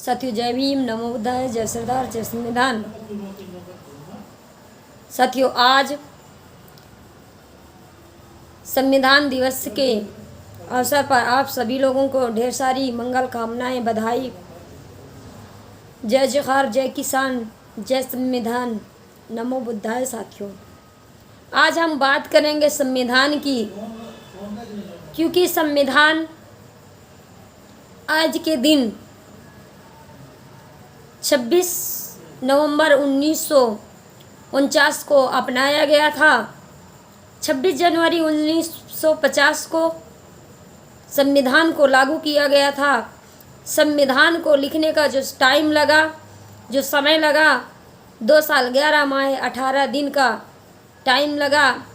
साथियों जय भीम, नमो बुद्धाय, जय सरदार, जय संविधान। साथियों आज संविधान दिवस के अवसर पर आप सभी लोगों को ढेर सारी मंगल कामनाएं, बधाई। जय जोहार, जय किसान, जय संविधान, नमो बुद्धाय। साथियों आज हम बात करेंगे संविधान की, क्योंकि संविधान आज के दिन 26 नवंबर 1949 को अपनाया गया था। 26 जनवरी 1950 को संविधान को लागू किया गया था। संविधान को लिखने का जो टाइम लगा, जो समय लगा, 2 साल 11 माह 18 दिन का टाइम लगा।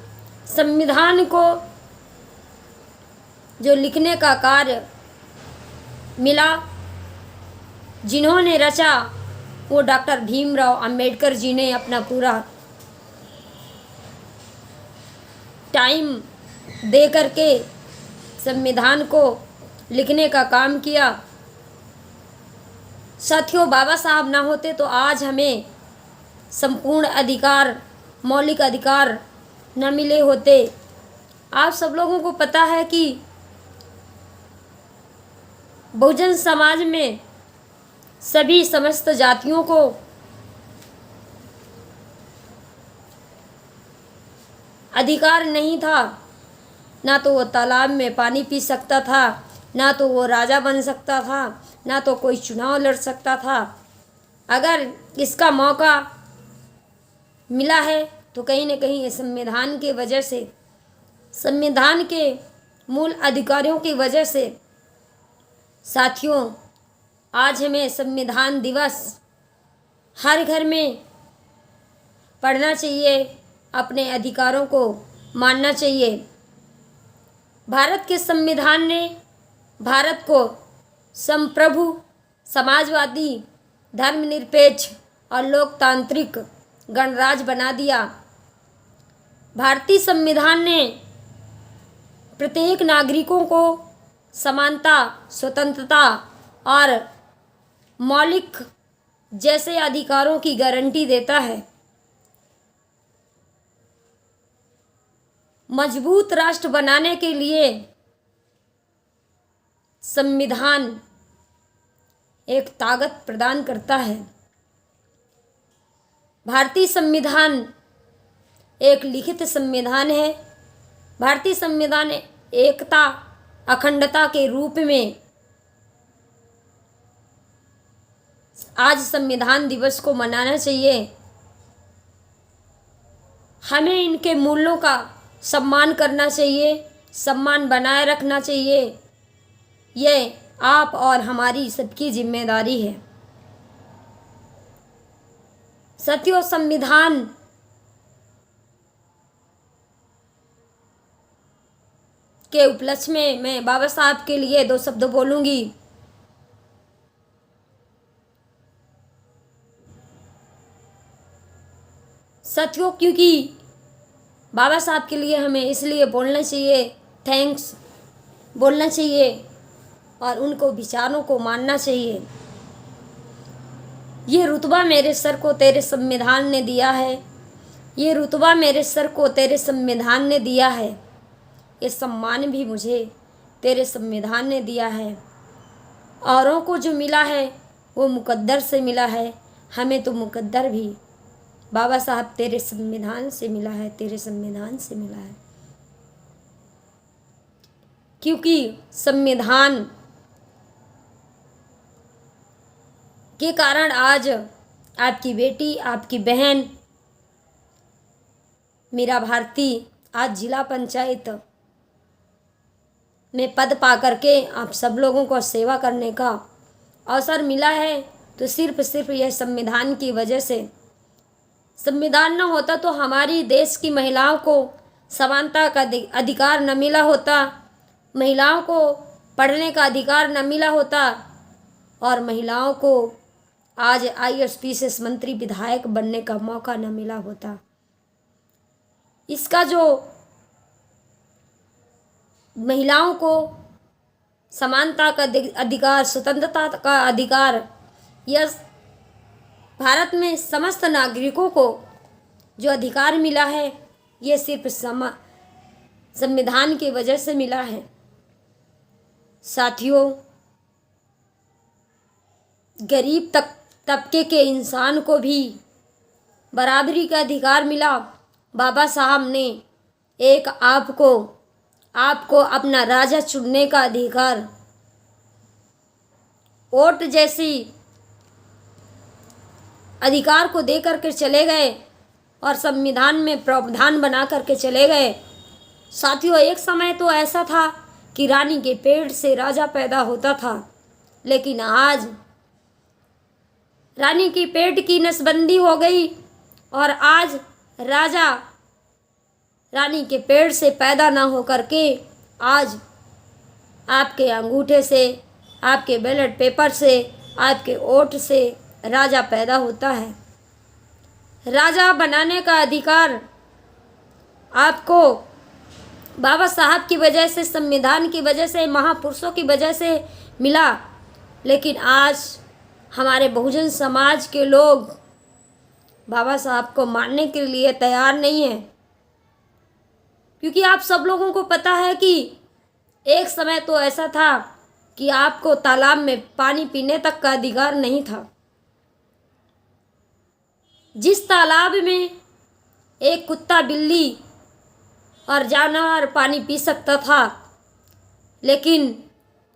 संविधान को जो लिखने का कार्य मिला, जिन्होंने रचा वो डॉक्टर भीमराव अंबेडकर जी ने अपना पूरा टाइम दे करके संविधान को लिखने का काम किया। साथियों बाबा साहब ना होते तो आज हमें संपूर्ण अधिकार, मौलिक अधिकार न मिले होते। आप सब लोगों को पता है कि बहुजन समाज में सभी समस्त जातियों को अधिकार नहीं था। ना तो वो तालाब में पानी पी सकता था, ना तो वो राजा बन सकता था, ना तो कोई चुनाव लड़ सकता था। अगर इसका मौका मिला है तो कहीं न कहीं ये संविधान के वजह से, संविधान के मूल अधिकारियों की वजह से। साथियों आज हमें संविधान दिवस हर घर में पढ़ना चाहिए, अपने अधिकारों को मानना चाहिए। भारत के संविधान ने भारत को संप्रभु, समाजवादी, धर्मनिरपेक्ष और लोकतांत्रिक गणराज्य बना दिया। भारतीय संविधान ने प्रत्येक नागरिकों को समानता, स्वतंत्रता और मौलिक जैसे अधिकारों की गारंटी देता है। मजबूत राष्ट्र बनाने के लिए संविधान एक ताकत प्रदान करता है। भारतीय संविधान एक लिखित संविधान है। भारतीय संविधान एकता, अखंडता के रूप में आज संविधान दिवस को मनाना चाहिए। हमें इनके मूल्यों का सम्मान करना चाहिए, सम्मान बनाए रखना चाहिए। ये आप और हमारी सबकी जिम्मेदारी है। साथियों संविधान के उपलक्ष्य में मैं बाबा साहब के लिए 2 शब्द बोलूँगी। साथियों क्योंकि बाबा साहब के लिए हमें इसलिए बोलना चाहिए, थैंक्स बोलना चाहिए और उनको विचारों को मानना चाहिए। ये रुतबा मेरे सर को तेरे संविधान ने दिया है। ये रुतबा मेरे सर को तेरे संविधान ने दिया है। ये सम्मान भी मुझे तेरे संविधान ने दिया है। औरों को जो मिला है वो मुकद्दर से मिला है, हमें तो मुकद्दर भी बाबा साहब तेरे संविधान से मिला है, तेरे संविधान से मिला है। क्योंकि संविधान के कारण आज आपकी बेटी, आपकी बहन मीरा भारती आज जिला पंचायत में पद पा करके आप सब लोगों को सेवा करने का अवसर मिला है। तो सिर्फ यह संविधान की वजह से। संविधान न होता तो हमारी देश की महिलाओं को समानता का अधिकार न मिला होता, महिलाओं को पढ़ने का अधिकार न मिला होता और महिलाओं को आज IAS मंत्री, विधायक बनने का मौका न मिला होता। इसका जो महिलाओं को समानता का अधिकार, स्वतंत्रता का अधिकार यह भारत में समस्त नागरिकों को जो अधिकार मिला है, ये सिर्फ संविधान की वजह से मिला है। साथियों, गरीब तबके के इंसान को भी बराबरी का अधिकार मिला। बाबा साहब ने एक आपको अपना राजा चुनने का अधिकार, वोट जैसी अधिकार को दे करके चले गए और संविधान में प्रावधान बना करके चले गए। साथियों, एक समय तो ऐसा था कि रानी के पेट से राजा पैदा होता था, लेकिन आज रानी की पेट की नसबंदी हो गई और आज राजा रानी के पेट से पैदा ना हो करके आज आपके अंगूठे से, आपके बैलेट पेपर से, आपके वोट से राजा पैदा होता है। राजा बनाने का अधिकार आपको बाबा साहब की वजह से, संविधान की वजह से, महापुरुषों की वजह से मिला। लेकिन आज हमारे बहुजन समाज के लोग बाबा साहब को मानने के लिए तैयार नहीं हैं, क्योंकि आप सब लोगों को पता है कि एक समय तो ऐसा था कि आपको तालाब में पानी पीने तक का अधिकार नहीं था। जिस तालाब में एक कुत्ता, बिल्ली और जानवर पानी पी सकता था, लेकिन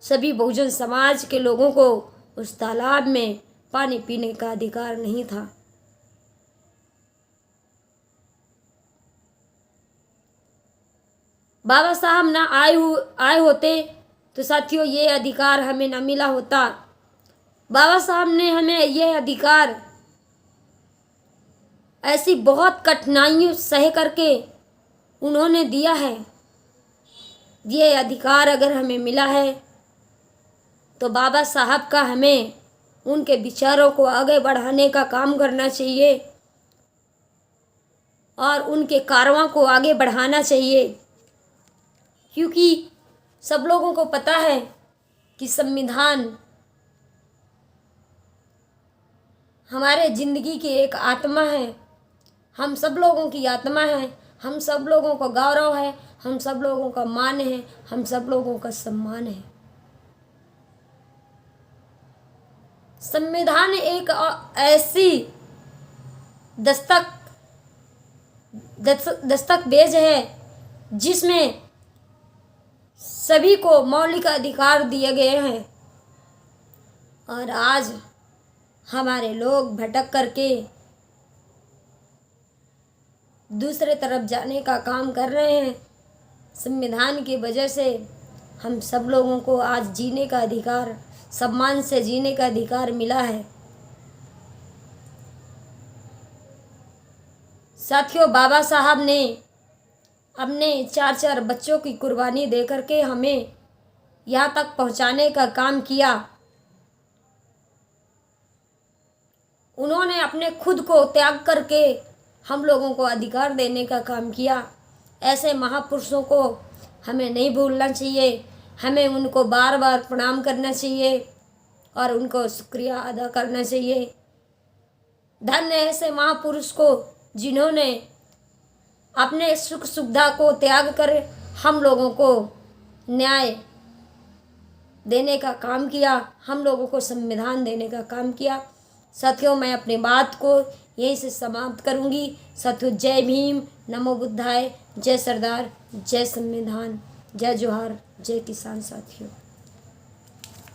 सभी बहुजन समाज के लोगों को उस तालाब में पानी पीने का अधिकार नहीं था। बाबा साहब ना आए होते तो साथियों ये अधिकार हमें न मिला होता। बाबा साहब ने हमें यह अधिकार ऐसी बहुत कठिनाइयों सह करके उन्होंने दिया है। ये अधिकार अगर हमें मिला है तो बाबा साहब का हमें उनके विचारों को आगे बढ़ाने का काम करना चाहिए और उनके कारवां को आगे बढ़ाना चाहिए, क्योंकि सब लोगों को पता है कि संविधान हमारे ज़िंदगी की एक आत्मा है। हम सब लोगों की आत्मा है, हम सब लोगों का गौरव है, हम सब लोगों का मान है, हम सब लोगों का सम्मान है। संविधान एक ऐसी दस्तक है जिसमें सभी को मौलिक अधिकार दिए गए हैं, और आज हमारे लोग भटक करके दूसरे तरफ जाने का काम कर रहे हैं। संविधान की वजह से हम सब लोगों को आज जीने का अधिकार, सम्मान से जीने का अधिकार मिला है। साथियों, बाबा साहब ने अपने 4 बच्चों की कुर्बानी दे करके हमें यहाँ तक पहुँचाने का काम किया। उन्होंने अपने खुद को त्याग करके हम लोगों को अधिकार देने का काम किया। ऐसे महापुरुषों को हमें नहीं भूलना चाहिए, हमें उनको बार बार प्रणाम करना चाहिए और उनको शुक्रिया अदा करना चाहिए। धन्य ऐसे महापुरुष को जिन्होंने अपने सुख सुविधा को त्याग कर हम लोगों को न्याय देने का काम किया, हम लोगों को संविधान देने का काम किया। साथियों, मैं अपनी बात को यहीं से समाप्त करूंगी। साथियों, जय भीम, नमो बुद्धाय, जय सरदार, जय संविधान, जय जोहार, जय किसान। साथियों।